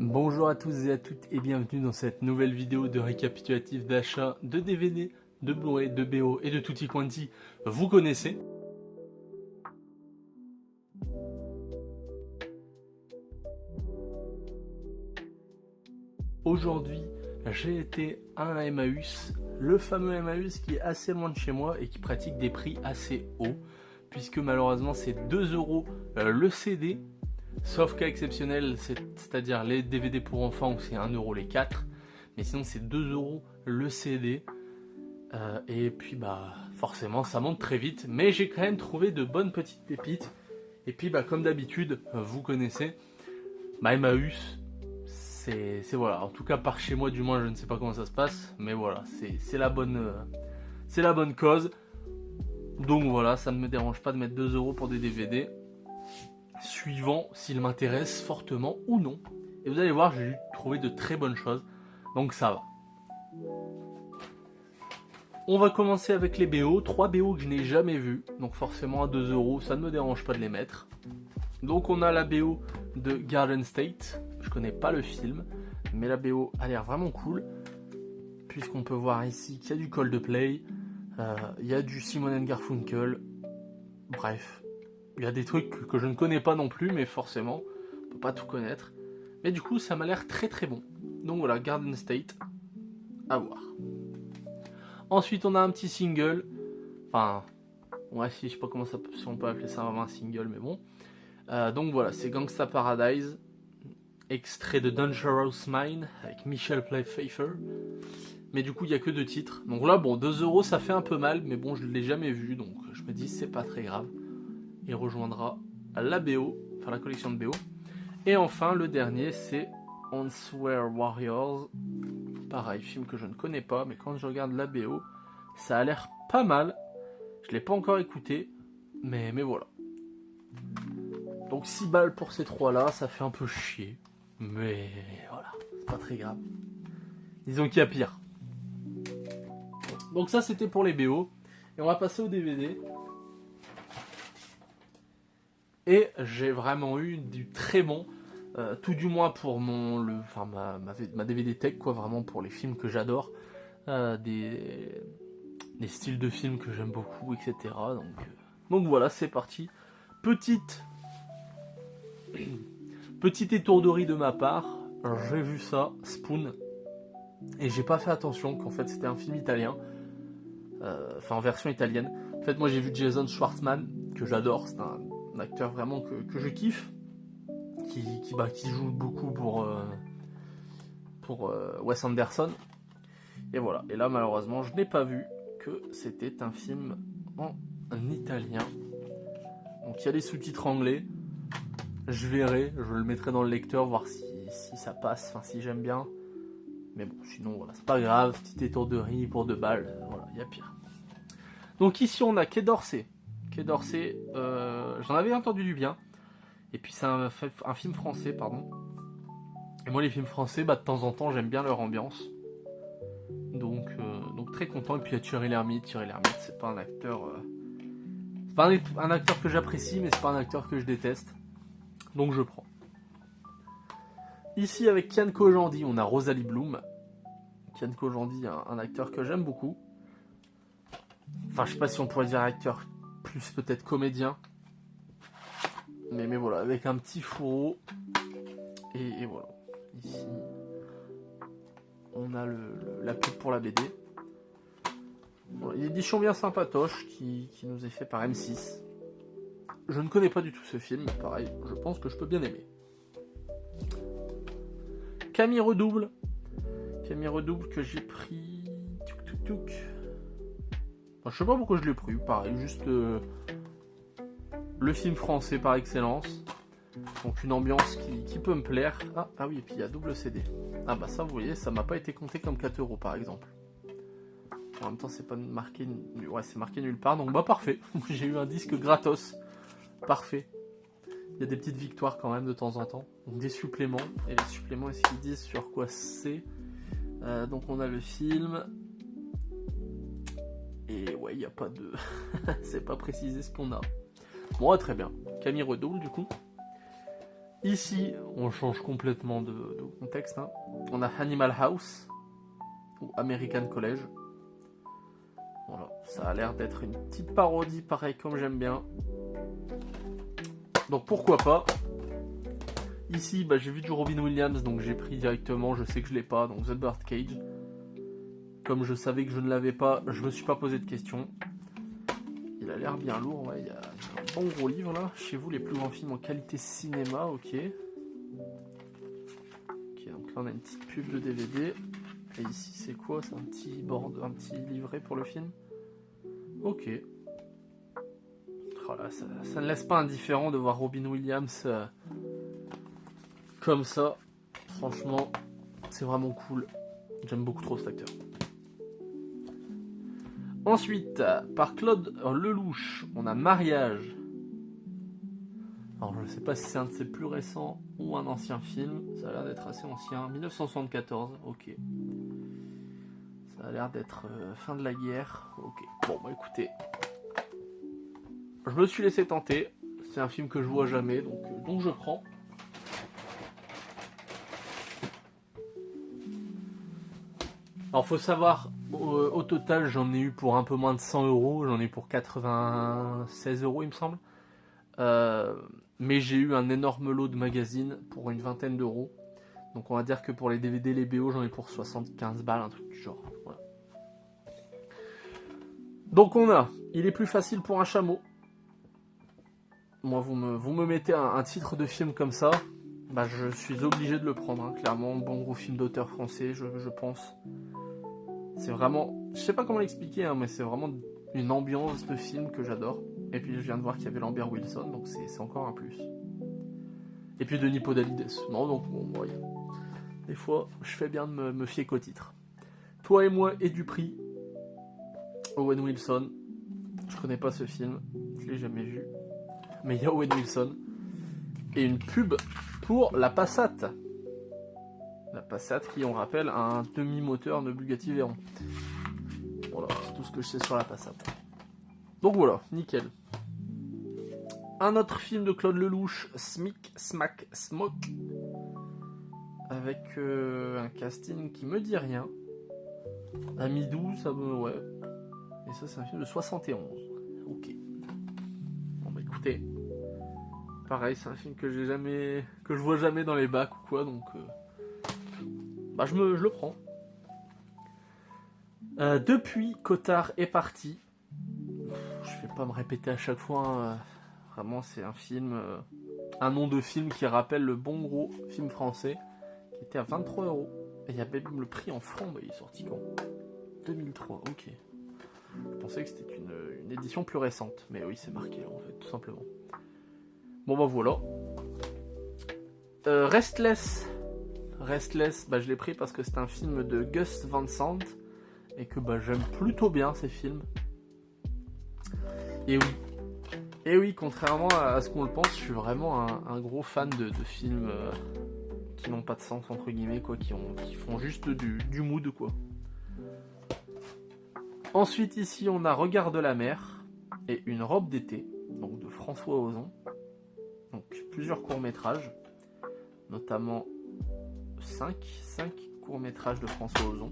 Bonjour à tous et à toutes et bienvenue dans cette nouvelle vidéo de récapitulatif d'achat de DVD, de Blu-ray, de BO et de tutti quanti, vous connaissez. Aujourd'hui, j'ai été à un Emmaüs, le fameux Emmaüs qui est assez loin de chez moi et qui pratique des prix assez hauts, puisque malheureusement c'est 2 € le CD. Sauf cas exceptionnel, c'est-à-dire les DVD pour enfants où c'est 1 € les 4. Mais sinon c'est 2 € le CD. Et puis bah forcément ça monte très vite. Mais j'ai quand même trouvé de bonnes petites pépites. Et puis bah comme d'habitude, vous connaissez, Emmaüs, c'est voilà. En tout cas par chez moi du moins, je ne sais pas comment ça se passe. Mais voilà, c'est la bonne cause. Donc voilà, ça ne me dérange pas de mettre 2 € pour des DVD. Suivant s'il m'intéresse fortement ou non. Et vous allez voir, j'ai trouvé de très bonnes choses. Donc ça va. On va commencer avec les BO. 3 BO que je n'ai jamais vus. Donc forcément à 2 €, ça ne me dérange pas de les mettre. Donc on a la BO de Garden State. Je connais pas le film, mais la BO a l'air vraiment cool. Puisqu'on peut voir ici qu'il y a du Coldplay. Il y a du Simon & Garfunkel. Bref. Il y a des trucs que je ne connais pas non plus, mais forcément, on peut pas tout connaître. Mais du coup, ça m'a l'air très très bon. Donc voilà, Garden State, à voir. Ensuite, on a un petit single. Enfin, ouais, si je sais pas comment ça, si on peut appeler ça vraiment un single, mais bon. Donc voilà, c'est Gangsta Paradise, extrait de Dangerous Mind avec Michelle Pfeiffer. Mais du coup, il y a que 2 titres. Donc là, bon, 2 € ça fait un peu mal, mais bon, je l'ai jamais vu, donc je me dis c'est pas très grave. Il rejoindra la BO, enfin la collection de BO. Et enfin, le dernier, c'est Answer Warriors. Pareil, film que je ne connais pas, mais quand je regarde la BO, ça a l'air pas mal. Je ne l'ai pas encore écouté, mais voilà. Donc 6 balles pour ces 3-là, ça fait un peu chier. Mais voilà, c'est pas très grave. Disons qu'il y a pire. Donc ça, c'était pour les BO. Et on va passer au DVD. Et j'ai vraiment eu du très bon, tout du moins pour ma DVD Tech, quoi, vraiment pour les films que j'adore, des styles de films que j'aime beaucoup, etc. Donc voilà, c'est parti. Petite étourderie de ma part, j'ai vu ça, Spoon, et j'ai pas fait attention qu'en fait c'était un film italien, en version italienne. En fait, moi j'ai vu Jason Schwartzman, que j'adore, c'est un acteur vraiment que je kiffe, qui joue beaucoup pour Wes Anderson. Et voilà. Et là, malheureusement, je n'ai pas vu que c'était un film en italien. Donc il y a les sous-titres anglais. Je verrai, je le mettrai dans le lecteur, voir si ça passe, enfin si j'aime bien. Mais bon, sinon voilà, c'est pas grave, petite étourderie pour 2 balles, voilà, il y a pire. Donc ici on a Quai d'Orsay. Quai d'Orsay, j'en avais entendu du bien. Et puis c'est un film français, pardon. Et moi les films français, de temps en temps j'aime bien leur ambiance. Donc très content. Et puis il y a Thierry Lhermitte. Thierry Lhermitte, c'est pas un acteur... c'est pas un acteur que j'apprécie, mais c'est pas un acteur que je déteste. Donc je prends. Ici avec Kian Kojandi, on a Rosalie Bloom. Kian Kojandi, un acteur que j'aime beaucoup. Enfin, je sais pas si on pourrait dire acteur, plus peut-être comédien. Mais voilà, avec un petit fourreau. Et voilà. Ici, on a la pub pour la BD. Voilà, une édition bien sympatoche qui nous est fait par M6. Je ne connais pas du tout ce film, mais pareil, je pense que je peux bien aimer. Camille Redouble. Camille Redouble que j'ai pris... Enfin, je sais pas pourquoi je l'ai pris, pareil, juste le film français par excellence. Donc une ambiance qui peut me plaire. Ah oui, et puis il y a double CD. Ah bah ça, vous voyez, ça m'a pas été compté comme 4 € par exemple. En même temps, c'est pas marqué... Ouais, c'est marqué nulle part, donc bah parfait. J'ai eu un disque gratos. Parfait. Il y a des petites victoires quand même de temps en temps. Donc des suppléments. Et les suppléments, est-ce qu'ils disent sur quoi c'est? Donc on a le film. Et ouais, il n'y a pas de... c'est pas précisé ce qu'on a. Bon, très bien. Camille Redouble, du coup. Ici, on change complètement de contexte. Hein. On a Animal House ou American College. Voilà, ça a l'air d'être une petite parodie, pareil comme j'aime bien. Donc pourquoi pas. Ici, j'ai vu du Robin Williams, donc j'ai pris directement. Je sais que je l'ai pas, donc The Birdcage. Comme je savais que je ne l'avais pas, je me suis pas posé de questions. Il a l'air bien lourd, ouais. Il y a un bon gros livre là. Chez vous, les plus grands films en qualité cinéma, ok. Ok, donc là on a une petite pub de DVD. Et ici, c'est quoi? C'est un petit livret pour le film. Ok. Oh là, ça ne laisse pas indifférent de voir Robin Williams comme ça. Franchement, c'est vraiment cool. J'aime beaucoup trop cet acteur. Ensuite, par Claude Lelouch, on a Mariage. Alors, je ne sais pas si c'est un de ses plus récents ou un ancien film. Ça a l'air d'être assez ancien. 1974, ok. Ça a l'air d'être fin de la guerre. Ok. Bon, écoutez. Je me suis laissé tenter. C'est un film que je vois jamais, donc je prends. Alors, faut savoir, au total, j'en ai eu pour un peu moins de 100 euros. J'en ai eu pour 96 euros, il me semble. Mais j'ai eu un énorme lot de magazines pour une vingtaine d'euros. Donc, on va dire que pour les DVD, les BO, j'en ai pour 75 balles, un truc du genre. Voilà. Donc, on a Il est plus facile pour un chameau. Moi, vous me mettez un titre de film comme ça, je suis obligé de le prendre, hein, clairement. Bon gros film d'auteur français, je pense. C'est vraiment... Je sais pas comment l'expliquer, hein, mais c'est vraiment une ambiance de film que j'adore. Et puis je viens de voir qu'il y avait Lambert Wilson, donc c'est encore un plus. Et puis Denis Podalides. Non, donc bon, moyen. Des fois, je fais bien de me fier qu'au titre. Toi et moi et Dupri. Owen Wilson. Je connais pas ce film, je l'ai jamais vu. Mais il y a Owen Wilson. Et une pub pour la Passat. La Passat qui, on rappelle, a un demi-moteur de Bugatti Veyron. Voilà, c'est tout ce que je sais sur la Passat. Donc voilà, nickel. Un autre film de Claude Lelouch, Smic, Smack, Smoke. Avec un casting qui me dit rien. Amidou, ça me... Ouais. Et ça, c'est un film de 71. Ok. Bon, écoutez. Pareil, c'est un film que je vois jamais dans les bacs ou quoi, donc je le prends. Depuis Cotard est parti. Je vais pas me répéter à chaque fois. Hein, vraiment, c'est un film, un nom de film qui rappelle le bon gros film français, qui était à 23 euros. Et il y a même le prix en francs. Il est sorti quand 2003. Ok. Je pensais que c'était une édition plus récente, mais oui, c'est marqué là, en fait, tout simplement. Bon voilà. Restless, je l'ai pris parce que c'est un film de Gus Van Sant et que j'aime plutôt bien ces films. Et oui, contrairement à ce qu'on le pense, je suis vraiment un gros fan de films qui n'ont pas de sens entre guillemets, quoi, qui font juste du mood, quoi. Ensuite ici on a Regard de la mer et Une robe d'été, donc de François Ozon. Donc plusieurs courts-métrages, notamment 5 courts-métrages de François Ozon.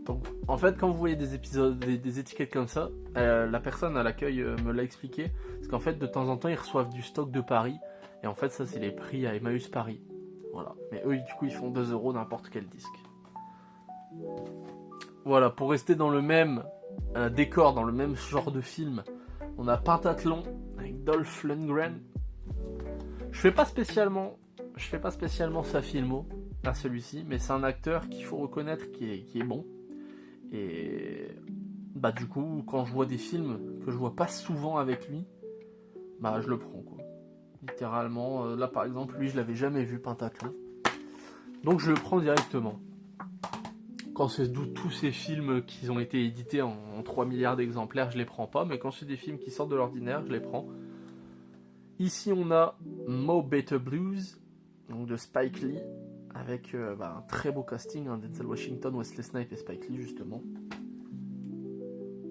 Donc, en fait, quand vous voyez des épisodes, des étiquettes comme ça, la personne à l'accueil me l'a expliqué, parce qu'en fait, de temps en temps, ils reçoivent du stock de Paris, et en fait, ça, c'est les prix à Emmaüs Paris. Voilà. Mais eux, du coup, ils font 2 euros n'importe quel disque. Voilà, pour rester dans le même décor, dans le même genre de film, on a Pentathlon avec Dolph Lundgren. Je fais pas spécialement sa filmo à celui-ci, mais c'est un acteur qu'il faut reconnaître qui est bon. Et du coup, quand je vois des films que je vois pas souvent avec lui, je le prends, quoi. Littéralement, là par exemple, lui je l'avais jamais vu, Pentathlon. Donc je le prends directement. Quand c'est tous ces films qui ont été édités en 3 milliards d'exemplaires, je les prends pas, mais quand c'est des films qui sortent de l'ordinaire, je les prends. Ici on a Mo Better Blues, donc de Spike Lee, avec un très beau casting, hein, Denzel Washington, Wesley Snipes et Spike Lee justement.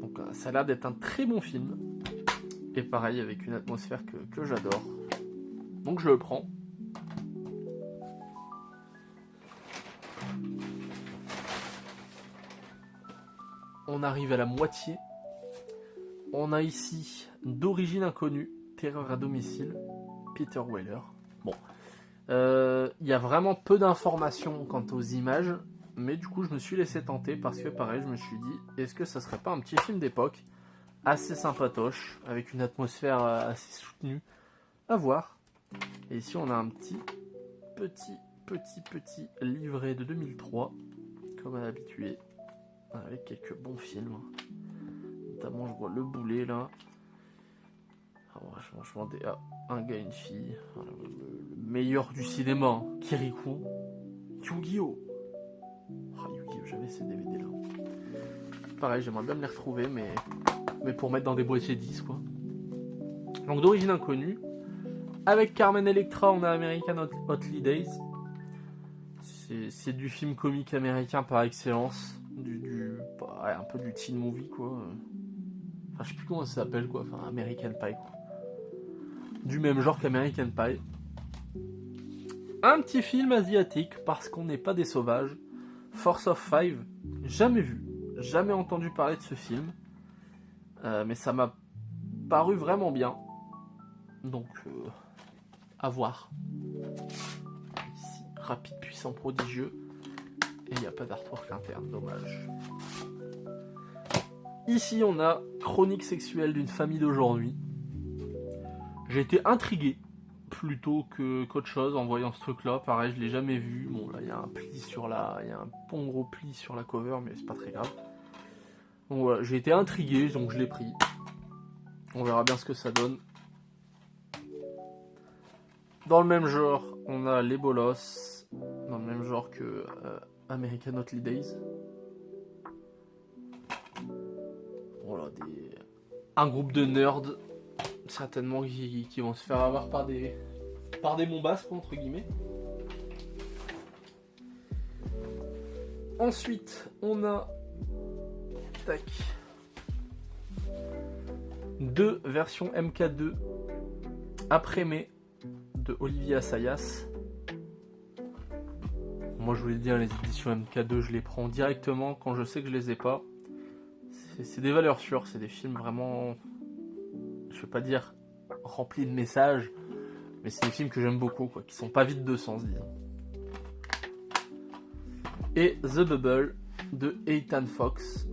Donc ça a l'air d'être un très bon film, et pareil avec une atmosphère que j'adore. Donc je le prends. On arrive à la moitié. On a ici D'origine inconnue, Terreur à domicile, Peter Weller. Bon, il y a vraiment peu d'informations quant aux images, mais du coup je me suis laissé tenter parce que pareil, je me suis dit, est-ce que ça serait pas un petit film d'époque assez sympatoche, avec une atmosphère assez soutenue, à voir. Et ici on a un petit livret de 2003, comme à l'habitude, avec quelques bons films. Notamment je vois Le Boulet là. Alors, franchement, un gars, une fille. Le meilleur du cinéma, hein. Kirikou. Yu-Gi-Oh! Oh, Yu-Gi-Oh! J'avais ces DVD là. Pareil, j'aimerais bien me les retrouver, mais pour mettre dans des boîtiers 10 quoi. Donc d'origine inconnue. Avec Carmen Electra, on a American Hotly Days. C'est du film comique américain par excellence. Un peu du teen movie quoi. Enfin, je sais plus comment ça s'appelle quoi. Enfin, American Pie quoi. Du même genre qu'American Pie. Un petit film asiatique parce qu'on n'est pas des sauvages. Force of Five. Jamais vu. Jamais entendu parler de ce film. Mais ça m'a paru vraiment bien. Donc, à voir. Ici, rapide, puissant, prodigieux. Et il n'y a pas d'artwork interne, dommage. Ici, on a Chronique sexuelle d'une famille d'aujourd'hui. J'ai été intrigué plutôt qu'autre chose en voyant ce truc-là. Pareil, je l'ai jamais vu. Bon, là, il y a un pli il y a un bon gros pli sur la cover, mais c'est pas très grave. Donc voilà, j'ai été intrigué, donc je l'ai pris. On verra bien ce que ça donne. Dans le même genre, on a Les Bolos. Dans le même genre que American Hotly Days. Voilà, un groupe de nerds, certainement, qui vont se faire avoir par des bombasses, entre guillemets. Ensuite, on a... Tac. 2 versions MK2 après mai de Olivier Assayas. Moi je voulais dire, les éditions MK2 je les prends directement quand je sais que je les ai pas. C'est des valeurs sûres, c'est des films vraiment, je vais pas dire remplis de messages, mais c'est des films que j'aime beaucoup quoi, qui sont pas vides de sens disons. Et The Bubble de Ethan Fox.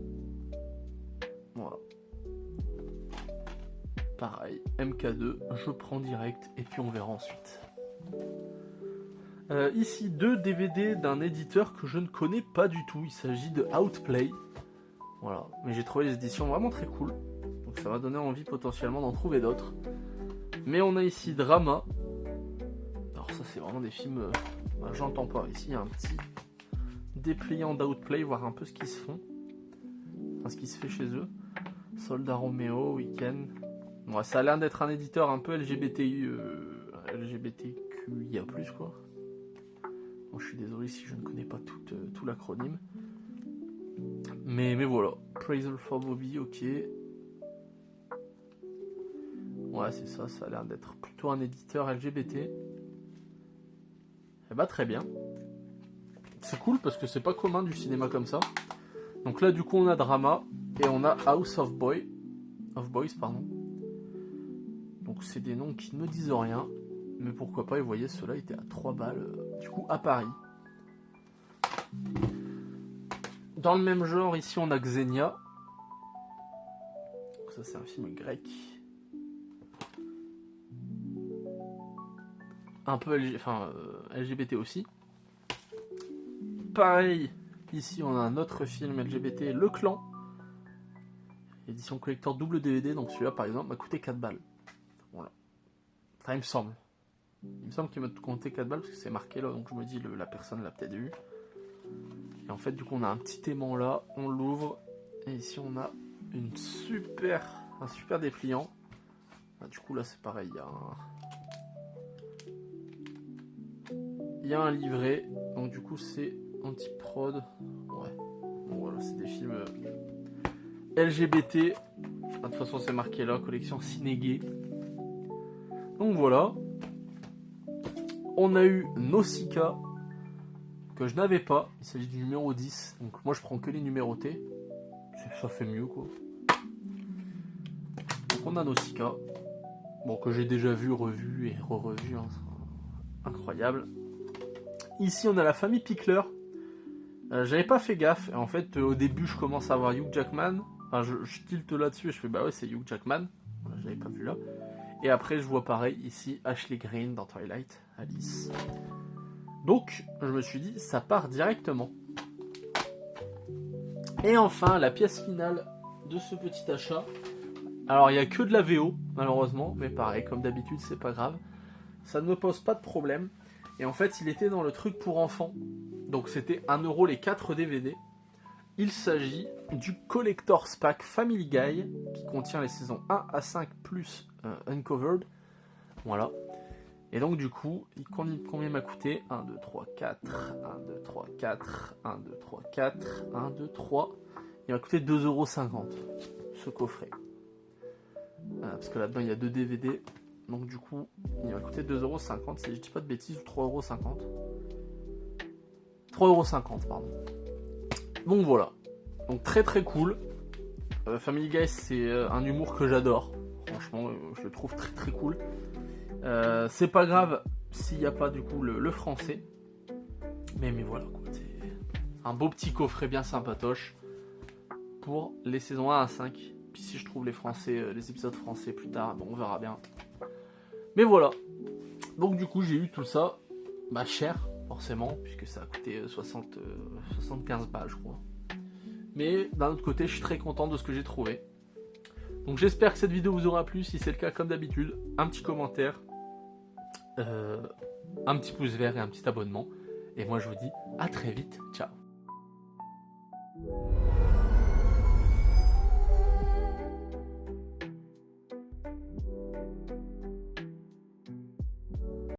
Voilà. Pareil, MK2, je prends direct et puis on verra ensuite. Ici, 2 DVD d'un éditeur que je ne connais pas du tout. Il s'agit de Outplay. Voilà, mais j'ai trouvé les éditions vraiment très cool. Donc ça m'a donné envie potentiellement d'en trouver d'autres. Mais on a ici Drama. Alors ça c'est vraiment des films... j'entends pas. Ici il y a un petit dépliant d'Outplay, voir un peu ce qui se font. Enfin ce qui se fait chez eux. Soldat Romeo, Weekend. Ouais, ça a l'air d'être un éditeur un peu LGBTQIA+, quoi. Bon, je suis désolé si je ne connais pas tout l'acronyme. Mais voilà. Appraisal for Bobby, ok. Ouais, c'est ça, ça a l'air d'être plutôt un éditeur LGBT. Eh bah, très bien. C'est cool parce que c'est pas commun du cinéma comme ça. Donc là, du coup, on a Drama et on a House of Boys, pardon. Donc c'est des noms qui ne disent rien, mais pourquoi pas, et vous voyez, ceux-là étaient à 3 balles, du coup, à Paris. Dans le même genre, ici, on a Xenia. Donc ça, c'est un film grec. Un peu LGBT aussi. Pareil, ici, on a un autre film LGBT, Le Clan. Édition collector double DVD, donc celui-là, par exemple, m'a coûté 4 balles. Voilà. Enfin, il me semble. Il me semble qu'il m'a compté 4 balles parce que c'est marqué là, donc je me dis la personne l'a peut-être vu. Et en fait, du coup, on a un petit aimant là, on l'ouvre, et ici on a un super dépliant. Ah, du coup, là c'est pareil, il y a un livret, donc du coup, c'est anti-prod. Ouais, bon voilà, c'est des films LGBT. De toute façon, c'est marqué là, collection Ciné-Gay. Donc voilà. On a eu Nausicaa, que je n'avais pas. Il s'agit du numéro 10. Donc moi je prends que les numérotés. Ça fait mieux quoi. Donc on a Nausicaa. Bon, que j'ai déjà vu, revu et re-revu. Hein. Incroyable. Ici on a la famille Pickler. J'avais pas fait gaffe. Et en fait au début je commence à voir Hugh Jackman. Enfin je tilte là-dessus et je fais bah ouais c'est Hugh Jackman. Voilà, je l'avais pas vu là. Et après je vois pareil ici Ashley Greene dans Twilight. Alice. Donc, je me suis dit, ça part directement. Et enfin, la pièce finale de ce petit achat. Alors, il n'y a que de la VO, malheureusement. Mais pareil, comme d'habitude, c'est pas grave. Ça ne me pose pas de problème. Et en fait, il était dans le truc pour enfants. Donc, c'était 1€ les 4 DVD. Il s'agit du Collector's Pack Family Guy, qui contient les saisons 1 à 5 plus Uncovered. Voilà. Et donc du coup, combien m'a coûté 1, 2, 3, 4, 1, 2, 3, 4, 1, 2, 3, 4, 1, 2, 3. Il m'a coûté 2,50€ ce coffret. Parce que là-dedans il y a 2 DVD. Donc du coup, il m'a coûté 2,50€, si je dis pas de bêtises, ou 3,50€. 3,50€, pardon. Donc voilà. Donc très très cool. Family Guy, c'est un humour que j'adore. Franchement, je le trouve très très cool. C'est pas grave s'il n'y a pas du coup le français. Mais voilà, quoi. C'est un beau petit coffret bien sympatoche pour les saisons 1 à 5. Puis si je trouve les épisodes français plus tard, bon, on verra bien. Mais voilà. Donc du coup, j'ai eu tout ça. Bah cher, forcément, puisque ça a coûté 75 balles, je crois. Mais d'un autre côté, je suis très content de ce que j'ai trouvé. Donc j'espère que cette vidéo vous aura plu. Si c'est le cas, comme d'habitude, un petit commentaire, un petit pouce vert et un petit abonnement. Et moi je vous dis à très vite. Ciao.